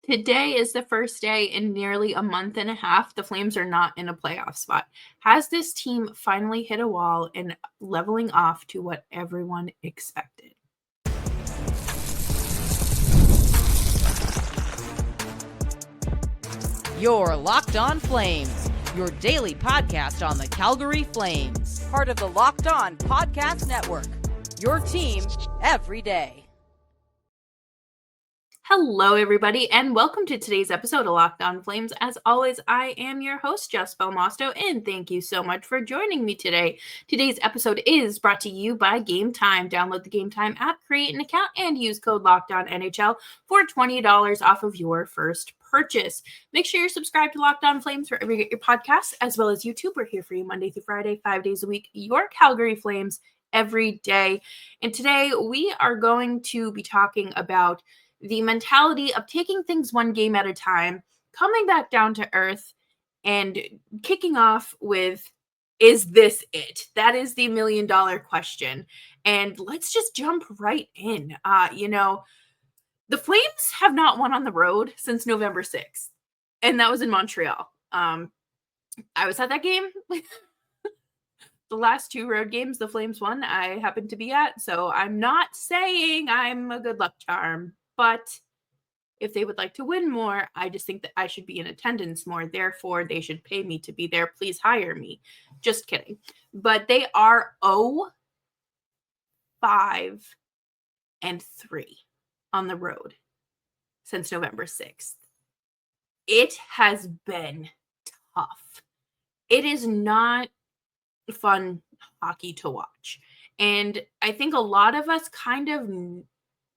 Today is the first day in nearly a month and a half. The Flames are not in a playoff spot. Has this team finally hit a wall and leveling off to what everyone expected? You're Locked On Flames, your daily podcast on the Calgary Flames. Part of the Locked On Podcast Network, your team every day. Hello, everybody, and welcome to today's episode of Locked On Flames. As always, I am your host, Jessica Belmosto, and thank you so much for joining me today. Today's episode is brought to you by Game Time. Download the Game Time app, create an account, and use code LOCKEDONNHL for $20 off of your first purchase. Make sure you're subscribed to Locked On Flames wherever you get your podcasts, as well as YouTube. We're here for you Monday through Friday, 5 days a week. Your Calgary Flames every day. And today we are going to be talking about the mentality of taking things one game at a time, coming back down to earth, and kicking off with, is this it? That is the $1 million question. And let's just jump right in. The Flames have not won on the road since November 6th, and that was in Montreal. I was at that game. The last two road games the Flames won, I happened to be at, so I'm not saying I'm a good luck charm. But if they would like to win more, I just think that I should be in attendance more. Therefore, they should pay me to be there. Please hire me. Just kidding. But they are 0-5-3 on the road since November 6th. It has been tough. It is not fun hockey to watch. And I think a lot of us kind of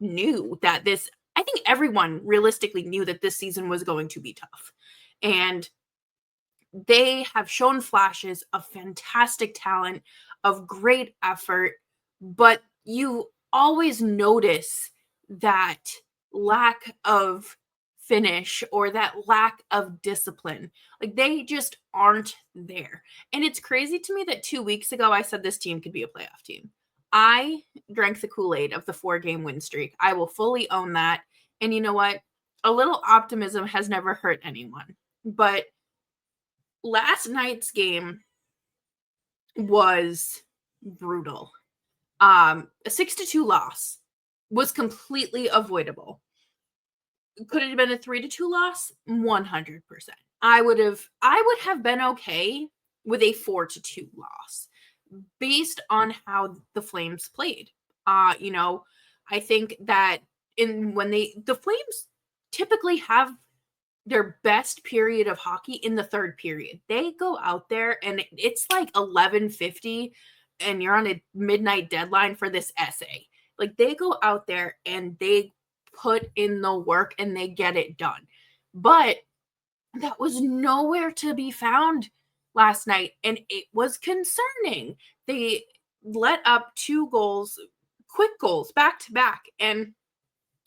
knew that I think everyone realistically knew that this season was going to be tough. And they have shown flashes of fantastic talent, of great effort, but you always notice that lack of finish or that lack of discipline. Like, they just aren't there. And it's crazy to me that 2 weeks ago I said this team could be a playoff team. I drank the Kool-Aid of the 4-game win streak. I will fully own that. And you know what? A little optimism has never hurt anyone. But last night's game was brutal. A 6-2 loss was completely avoidable. Could it have been a 3-2 loss? 100%. I would have been okay with a 4-2 loss based on how the Flames played. I think that the Flames typically have their best period of hockey in the third period. They go out there and it's like 11:50 and you're on a midnight deadline for this essay. Like, they go out there and they put in the work and they get it done. But that was nowhere to be found last night, and it was concerning. They let up 2 goals, quick goals, back to back, and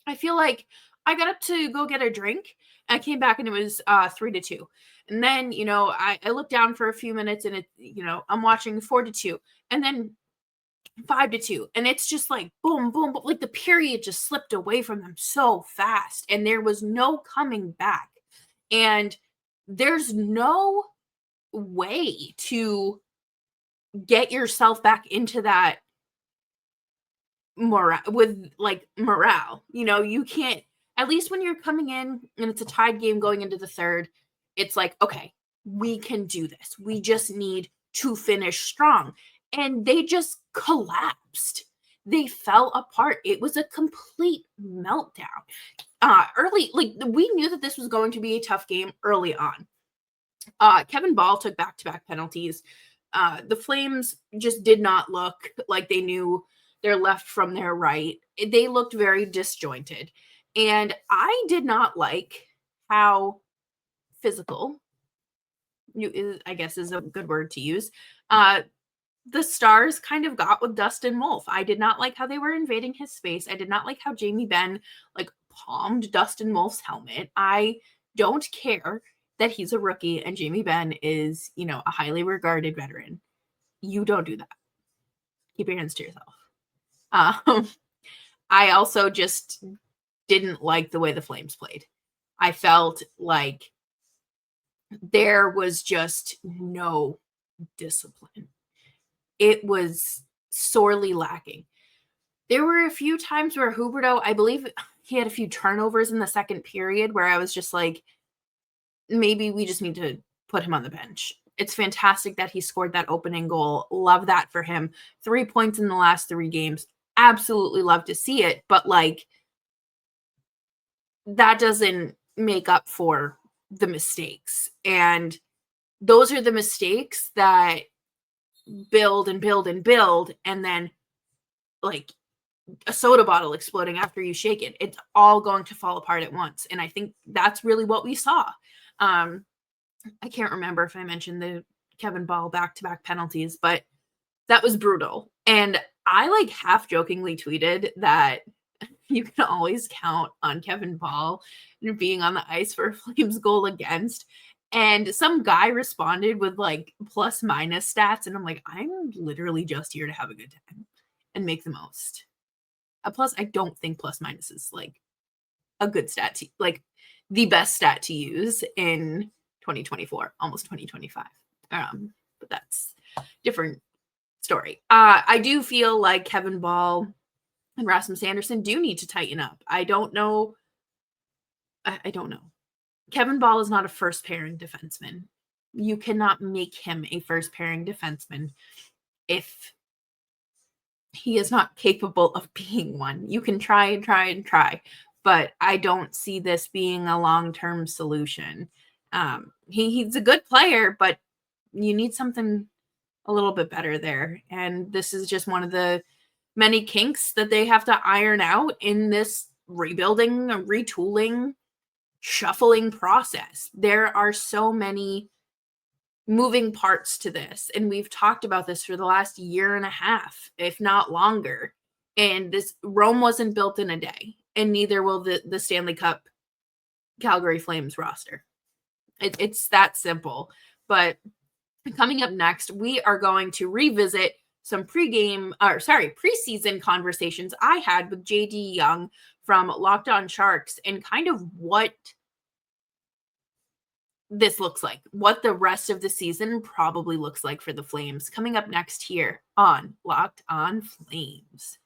I feel like I got up to go get a drink, and I came back and it was 3-2. And then, I looked down for a few minutes, and I'm watching 4-2, and then 5-2, and it's just like boom, boom, but like the period just slipped away from them so fast, and there was no coming back, and there's no way to get yourself back into that morale. You can't, at least when you're coming in and it's a tied game going into the third, it's like, okay, we can do this. We just need to finish strong. And they just collapsed. They fell apart. It was a complete meltdown. Early, we knew that this was going to be a tough game early on. Kevin Ball took back-to-back penalties. The Flames just did not look like they knew their left from their right. They looked very disjointed. And I did not like how physical, I guess is a good word to use, the Stars kind of got with Dustin Wolf. I did not like how they were invading his space. I did not like how Jamie Benn palmed Dustin Wolf's helmet. I don't care that he's a rookie and Jamie Benn is, a highly regarded veteran. You don't do that. Keep your hands to yourself. I also just didn't like the way the Flames played. I felt like there was just no discipline. It was sorely lacking. There were a few times where Huberdeau, I believe he had a few turnovers in the second period where I was just like, maybe we just need to put him on the bench. It's fantastic that he scored that opening goal. Love that for him. 3 points in the last 3 games. Absolutely love to see it. But like, that doesn't make up for the mistakes. And those are the mistakes that build and build and build. And then like a soda bottle exploding after you shake it. It's all going to fall apart at once. And I think that's really what we saw. I can't remember if I mentioned the Kevin Ball back-to-back penalties, but that was brutal. And I like half jokingly tweeted that you can always count on Kevin Ball being on the ice for a Flames goal against. And some guy responded with like plus minus stats. And I'm like, I'm literally just here to have a good time and make the most. Plus, I don't think plus minus is like a good stat, like the best stat to use in 2024, almost 2025. But that's different story. I do feel like Kevin Ball and Rasmus Andersson do need to tighten up. I don't know. Kevin Ball is not a first pairing defenseman. You cannot make him a first pairing defenseman if he is not capable of being one. You can try and try and try, but I don't see this being a long-term solution. He's a good player, but you need something a little bit better there. And this is just one of the many kinks that they have to iron out in this rebuilding, retooling, shuffling process. There are so many moving parts to this, and we've talked about this for the last year and a half, if not longer. And this Rome wasn't built in a day, and neither will the Stanley Cup Calgary Flames roster. It's that simple. But coming up next, we are going to revisit some preseason conversations I had with JD Young from Locked On Sharks and kind of what this looks like, what the rest of the season probably looks like for the Flames. Coming up next here on Locked On Flames.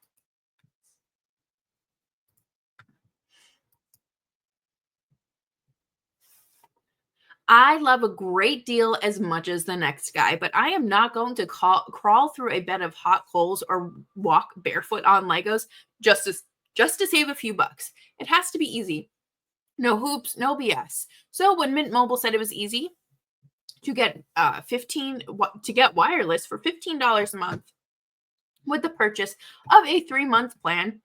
I love a great deal as much as the next guy, but I am not going to crawl through a bed of hot coals or walk barefoot on Legos just to save a few bucks. It has to be easy. No hoops, no BS. So when Mint Mobile said it was easy to get wireless for $15 a month with the purchase of a 3-month plan,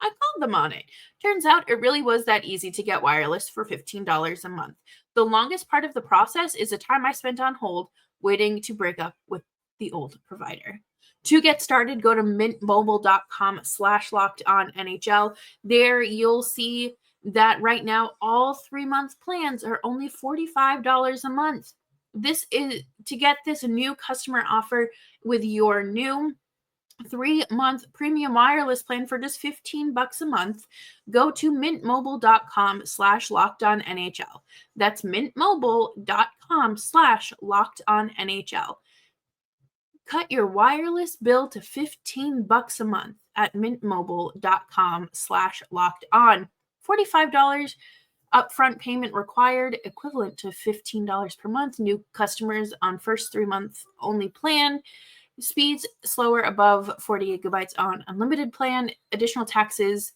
I called them on it. Turns out it really was that easy to get wireless for $15 a month. The longest part of the process is the time I spent on hold waiting to break up with the old provider. To get started, go to mintmobile.com/lockedonnhl. There you'll see that right now all 3-month plans are only $45 a month. This is to get this new customer offer with your new 3-month premium wireless plan for just $15 a month. Go to mintmobile.com/lockedonnhl. That's mintmobile.com/lockedonnhl. Cut your wireless bill to $15 a month at mintmobile.com/lockedon. $45 upfront payment required, equivalent to $15 per month. New customers on first 3-month only plan. Speeds slower above 40 gigabytes on unlimited plan. Additional taxes,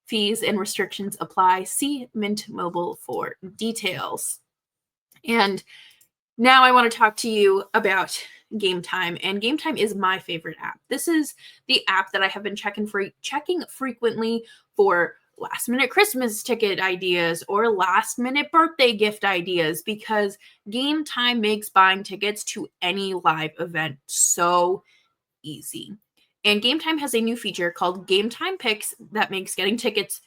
fees, and restrictions apply. See Mint Mobile for details. And now I want to talk to you about Game Time. And Game Time is my favorite app. This is the app that I have been checking frequently for last-minute Christmas ticket ideas or last-minute birthday gift ideas, because Game Time makes buying tickets to any live event so easy. And Game Time has a new feature called Game Time Picks that makes getting tickets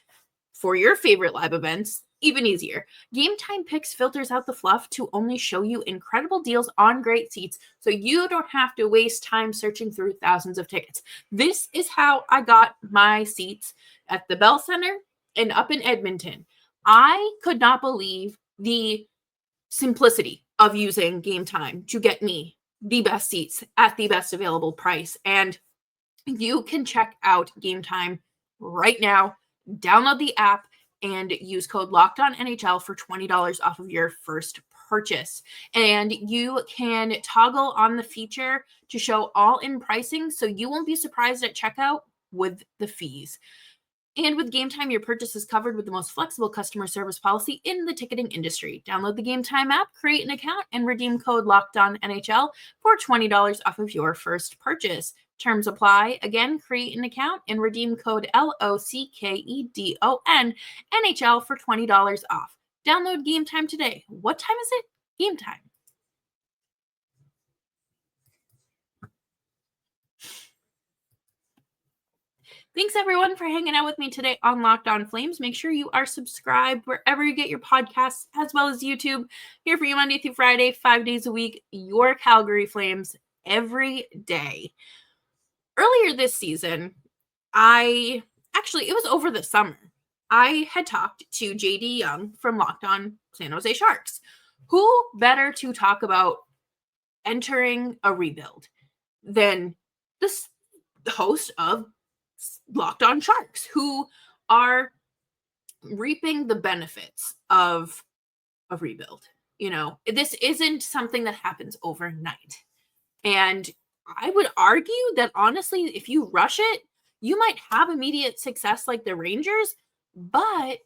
for your favorite live events even easier. Game Time Picks filters out the fluff to only show you incredible deals on great seats, so you don't have to waste time searching through thousands of tickets. This is how I got my seats at the Bell Center and up in Edmonton. I could not believe the simplicity of using Game Time to get me the best seats at the best available price. And you can check out Game Time right now. Download the app and use code LOCKEDONNHL for $20 off of your first purchase. And you can toggle on the feature to show all-in pricing, so you won't be surprised at checkout with the fees. And with Game Time, your purchase is covered with the most flexible customer service policy in the ticketing industry. Download the Game Time app, create an account, and redeem code LOCKEDONNHL for $20 off of your first purchase. Terms apply. Again, create an account and redeem code LOCKEDON NHL for $20 off. Download Game Time today. What time is it? Game Time. Thanks, everyone, for hanging out with me today on Locked On Flames. Make sure you are subscribed wherever you get your podcasts, as well as YouTube. Here for you Monday through Friday, 5 days a week, your Calgary Flames every day. Earlier this season, it was over the summer, I had talked to JD Young from Locked On San Jose Sharks. Who better to talk about entering a rebuild than this host of Locked On Sharks, who are reaping the benefits of a rebuild. You know, this isn't something that happens overnight. And I would argue that honestly, if you rush it, you might have immediate success like the Rangers, but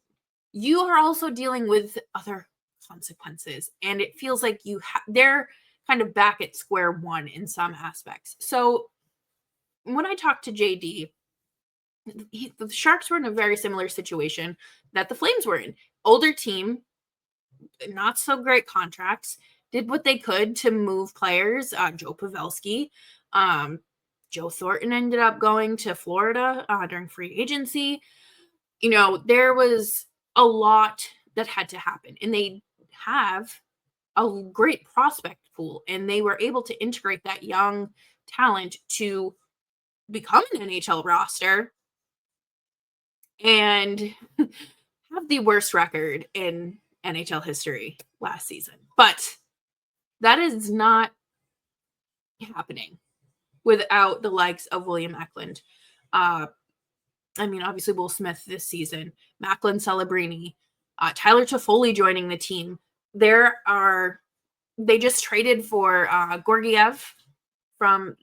you are also dealing with other consequences. And it feels like they're kind of back at square one in some aspects. So when I talked to JD, the Sharks were in a very similar situation that the Flames were in. Older team, not so great contracts, did what they could to move players. Joe Pavelski, Joe Thornton ended up going to Florida during free agency. You know, there was a lot that had to happen, and they have a great prospect pool, and they were able to integrate that young talent to become an NHL roster and have the worst record in NHL history last season. But that is not happening without the likes of William Eklund. Obviously Will Smith this season, Macklin Celebrini, Tyler Toffoli joining the team. They just traded for Georgiev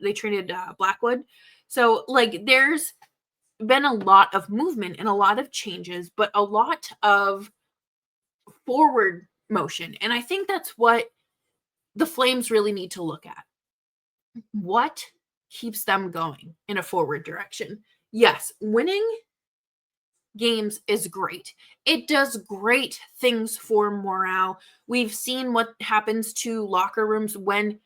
they traded Blackwood. So there's been a lot of movement and a lot of changes, but a lot of forward motion. And I think that's what the Flames really need to look at. What keeps them going in a forward direction? Yes, winning games is great. It does great things for morale. We've seen what happens to locker rooms when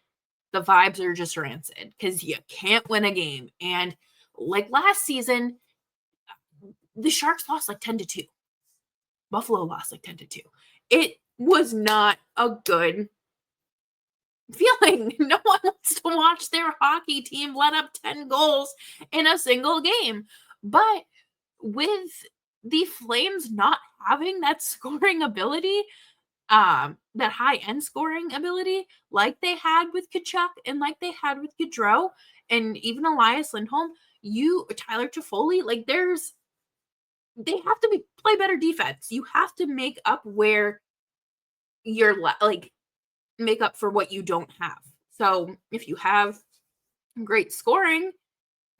the vibes are just rancid because you can't win a game. And like last season, the Sharks lost 10-2. Buffalo lost 10-2. It was not a good feeling. No one wants to watch their hockey team let up 10 goals in a single game. But with the Flames not having that scoring ability, that high-end scoring ability, like they had with Tkachuk and like they had with Gaudreau and even Elias Lindholm, Tyler Toffoli, they have to play better defense. You have to make up where you're make up for what you don't have. So if you have great scoring,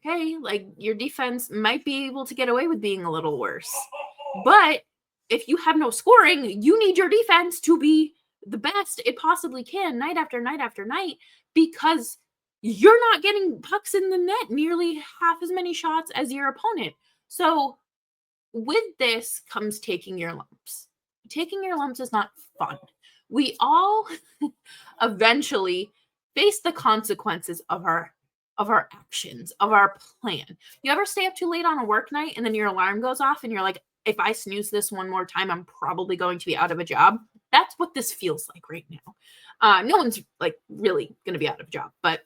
okay, your defense might be able to get away with being a little worse. But if you have no scoring, you need your defense to be the best it possibly can night after night after night, because you're not getting pucks in the net nearly half as many shots as your opponent. So with this comes taking your lumps. Taking your lumps is not fun. We all eventually face the consequences of our actions, of our plan. You ever stay up too late on a work night and then your alarm goes off and you're like, if I snooze this one more time, I'm probably going to be out of a job? That's what this feels like right now. No one's really going to be out of a job, but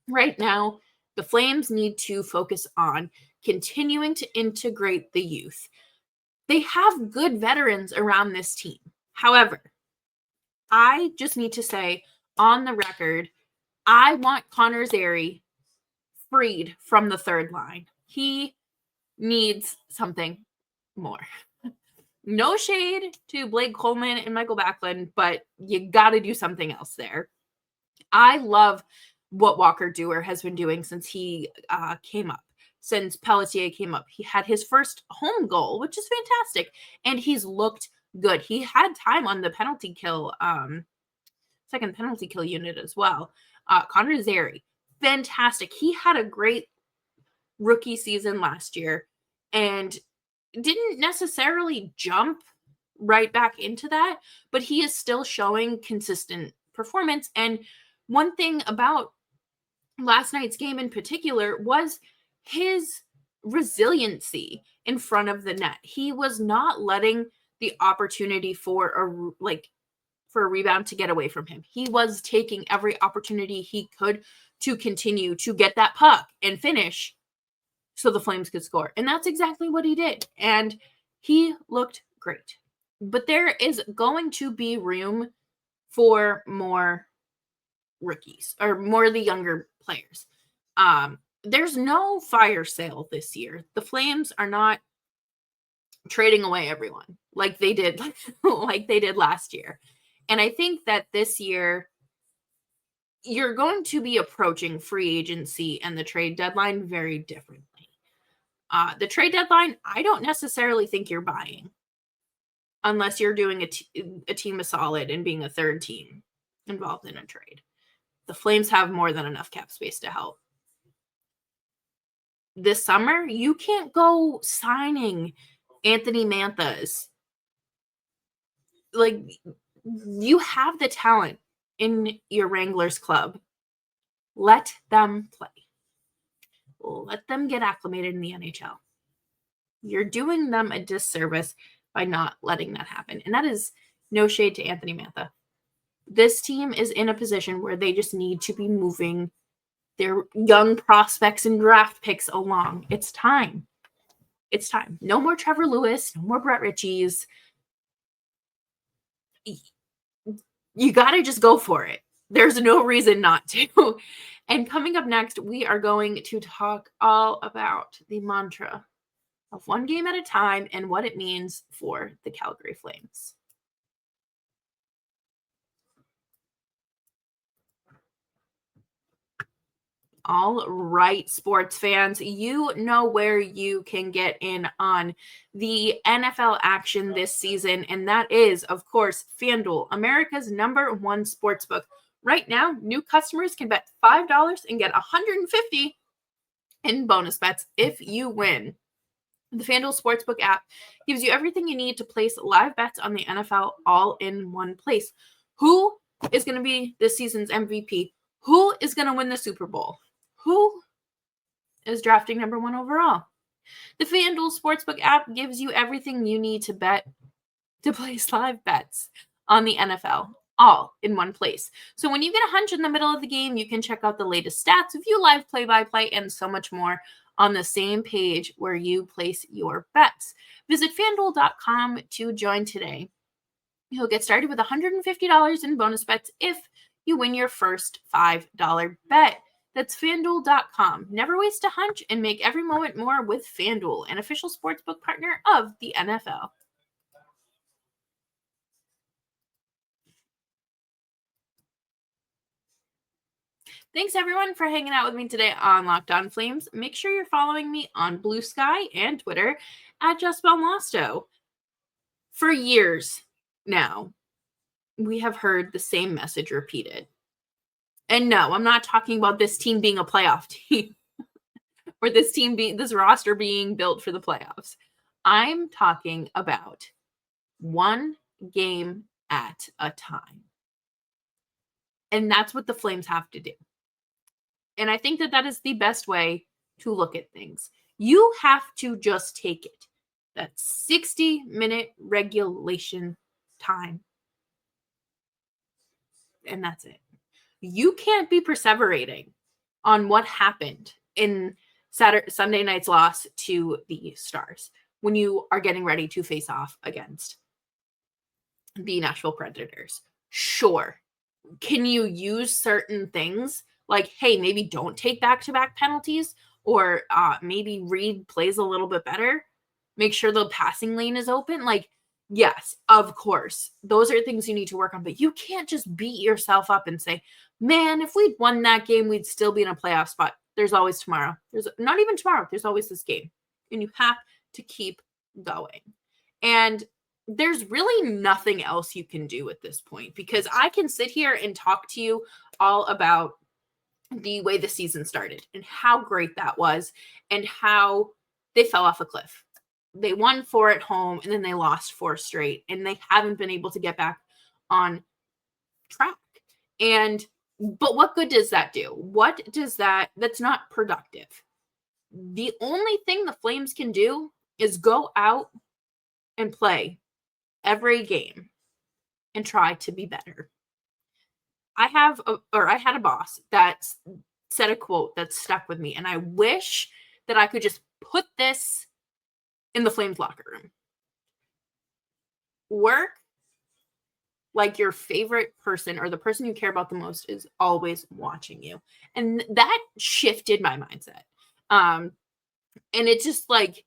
right now the Flames need to focus on continuing to integrate the youth. They have good veterans around this team. However, I just need to say on the record, I want Connor Zary freed from the third line. He needs something more. No shade to Blake Coleman and Michael Backlund, but you got to do something else there. I love what Walker Duehr has been doing since he came up. Since Pelletier came up, he had his first home goal, which is fantastic, and he's looked good. He had time on the penalty kill, second penalty kill unit as well. Connor Zary, fantastic. He had a great rookie season last year and didn't necessarily jump right back into that, but he is still showing consistent performance. And one thing about last night's game in particular was his resiliency in front of the net. He was not letting the opportunity for a rebound to get away from him. He was taking every opportunity he could to continue to get that puck and finish so the Flames could score. And that's exactly what he did. And he looked great. But there is going to be room for more rookies or more of the younger players. There's no fire sale this year. The Flames are not trading away everyone like they did last year. And I think that this year you're going to be approaching free agency and the trade deadline very differently. The trade deadline, I don't necessarily think you're buying unless you're doing a team a solid and being a third team involved in a trade. The Flames have more than enough cap space to help. This summer, you can't go signing Anthony Manthas. Like, you have the talent in your Wranglers club. Let them play. Let them get acclimated in the NHL. You're doing them a disservice by not letting that happen. And that is no shade to Anthony Mantha. This team is in a position where they just need to be moving their young prospects and draft picks along. It's time. It's time. No more Trevor Lewis, no more Brett Ritchies. You got to just go for it. There's no reason not to. And coming up next, we are going to talk all about the mantra of one game at a time and what it means for the Calgary Flames. All right, sports fans, you know where you can get in on the NFL action this season, and that is, of course, FanDuel, America's #1 sportsbook. Right now, new customers can bet $5 and get $150 in bonus bets if you win. The FanDuel Sportsbook app gives you everything you need to place live bets on the NFL all in one place. Who is going to be this season's MVP? Who is going to win the Super Bowl? Who is drafting #1 overall? The FanDuel Sportsbook app gives you everything you need to place live bets on the NFL all in one place. So when you get a hunch in the middle of the game, you can check out the latest stats, view live play-by-play, and so much more on the same page where you place your bets. Visit FanDuel.com to join today. You'll get started with $150 in bonus bets if you win your first $5 bet. That's FanDuel.com. Never waste a hunch and make every moment more with FanDuel, an official sportsbook partner of the NFL. Thanks, everyone, for hanging out with me today on Locked On Flames. Make sure you're following me on Blue Sky and Twitter at Jessica Belmosto. For years now, we have heard the same message repeated. And no, I'm not talking about this team being a playoff team or this roster being built for the playoffs. I'm talking about one game at a time. And that's what the Flames have to do. And I think that is the best way to look at things. You have to just take it. That 60-minute regulation time. And that's it. You can't be perseverating on what happened in Sunday night's loss to the Stars. when you are getting ready to face off against the Nashville Predators. Sure. Can you use certain things like, hey, maybe don't take back-to-back penalties, or maybe read plays a little bit better, make sure the passing lane is open? Like, yes, of course, those are things you need to work on, but you can't just beat yourself up and say, man, if we'd won that game, we'd still be in a playoff spot. There's always tomorrow. There's not even tomorrow. There's always this game, and you have to keep going. And there's really nothing else you can do at this point, because I can sit here and talk to you all about the way the season started and how great that was and how they fell off a cliff. They won 4 at home and then they lost 4 straight, and they haven't been able to get back on track. But what good does that do? That's not productive. The only thing the Flames can do is go out and play every game and try to be better. I had a boss that said a quote that stuck with me, and I wish that I could just put this in the Flames locker room. Work like your favorite person, or the person you care about the most, is always watching you. And that shifted my mindset. And it's just like,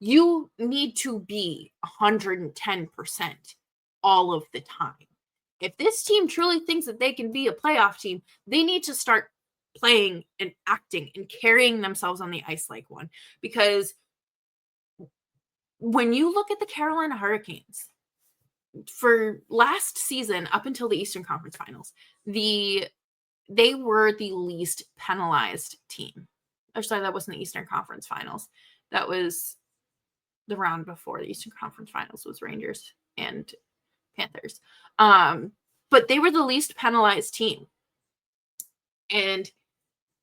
you need to be 110% all of the time. If this team truly thinks that they can be a playoff team, they need to start playing and acting and carrying themselves on the ice like one. Because when you look at the Carolina Hurricanes, for last season, up until the Eastern Conference Finals, they were the least penalized team. Or sorry, that wasn't the Eastern Conference Finals. That was the round before the Eastern Conference Finals, was Rangers and Panthers. But they were the least penalized team. And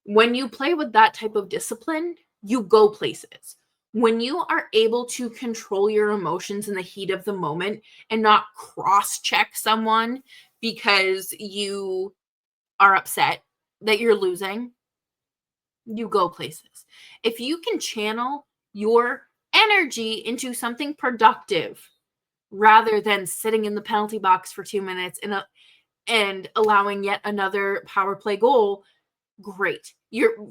when you play with that type of discipline, you go places. When you are able to control your emotions in the heat of the moment and not cross-check someone because you are upset that you're losing, you go places. If you can channel your energy into something productive rather than sitting in the penalty box for 2 minutes and allowing yet another power play goal, great.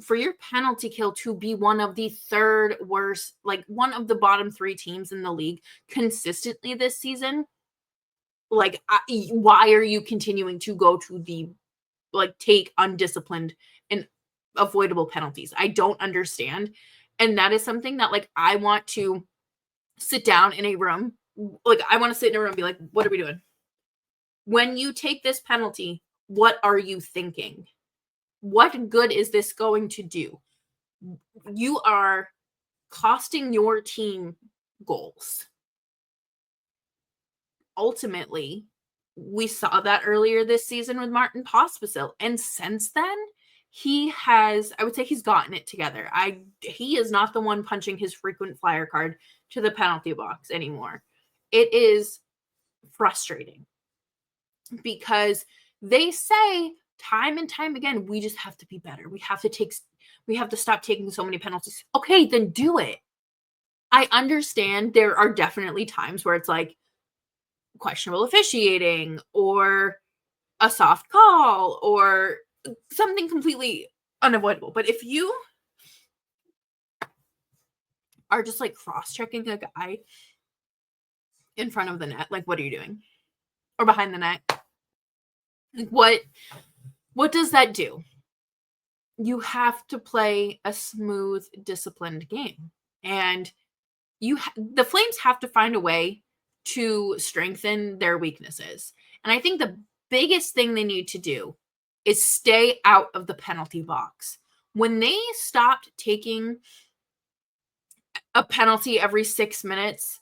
For your penalty kill to be one of the third worst, like one of the bottom 3 teams in the league consistently this season, like, why are you continuing to go to take undisciplined and avoidable penalties? I don't understand. And that is something that, like, I want to sit down in a room. Like, I want to sit in a room and be like, what are we doing? When you take this penalty, what are you thinking? What good is this going to do? You are costing your team goals. Ultimately, we saw that earlier this season with Martin Pospisil. And since then, I would say he's gotten it together. He is not the one punching his frequent flyer card to the penalty box anymore. It is frustrating because they say time and time again, we just have to be better. We have to stop taking so many penalties. Okay, then do it. I understand there are definitely times where it's like questionable officiating or a soft call or something completely unavoidable. But if you are just like cross-checking a guy in front of the net, like, what are you doing? Or behind the net? Like, what does that do? You have to play a smooth, disciplined game. And the Flames have to find a way to strengthen their weaknesses. And I think the biggest thing they need to do is stay out of the penalty box. When they stopped taking a penalty every 6 minutes,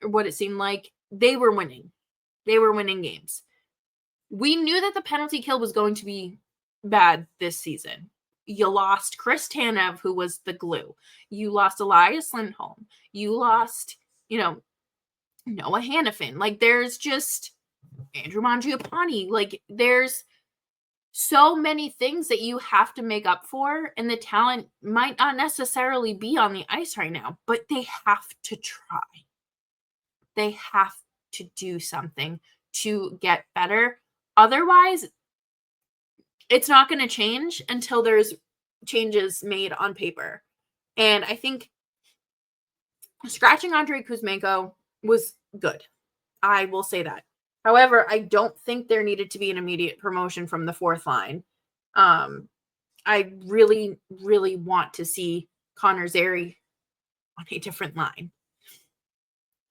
or what it seemed like, they were winning. They were winning games. We knew that the penalty kill was going to be bad this season. You lost Chris Tanev, who was the glue. You lost Elias Lindholm. You lost, Noah Hannafin. Like, there's just Andrew Mangiapane. Like, there's so many things that you have to make up for, and the talent might not necessarily be on the ice right now, but they have to try. They have to do something to get better. Otherwise, it's not going to change until there's changes made on paper. And I think scratching Andrei Kuzmenko was good. I will say that. However, I don't think there needed to be an immediate promotion from the fourth line. I really, really want to see Connor Zary on a different line.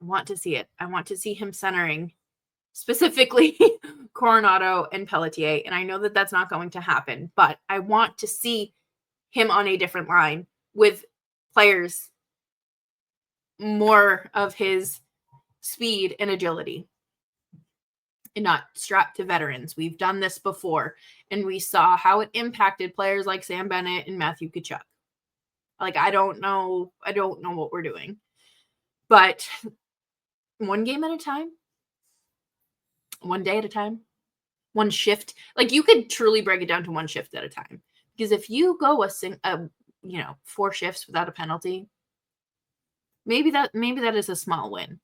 I want to see it. I want to see him centering specifically Coronado and Pelletier. And I know that that's not going to happen, but I want to see him on a different line with players more of his speed and agility and not strapped to veterans. We've done this before, and we saw how it impacted players like Sam Bennett and Matthew Tkachuk. Like, I don't know what we're doing, but one game at a time, one day at a time, one shift. Like, you could truly break it down to one shift at a time, because if you go 4 shifts without a penalty, maybe that is a small win.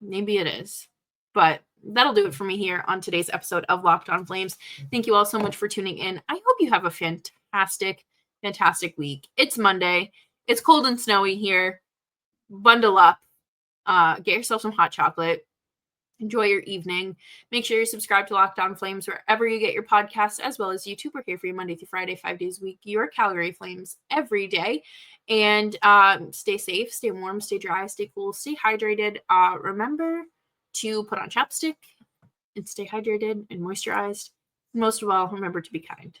Maybe it is, but that'll do it for me here on today's episode of Locked On Flames. Thank you all so much for tuning in. I hope you have a fantastic week. It's Monday. It's cold and snowy here. Bundle up. Get yourself some hot chocolate. Enjoy your evening. Make sure you're subscribed to Locked On Flames wherever you get your podcasts, as well as YouTube. We're here for you Monday through Friday, 5 days a week. Your Calgary Flames every day. And stay safe, stay warm, stay dry, stay cool, stay hydrated. Remember to put on chapstick and stay hydrated and moisturized. Most of all, remember to be kind.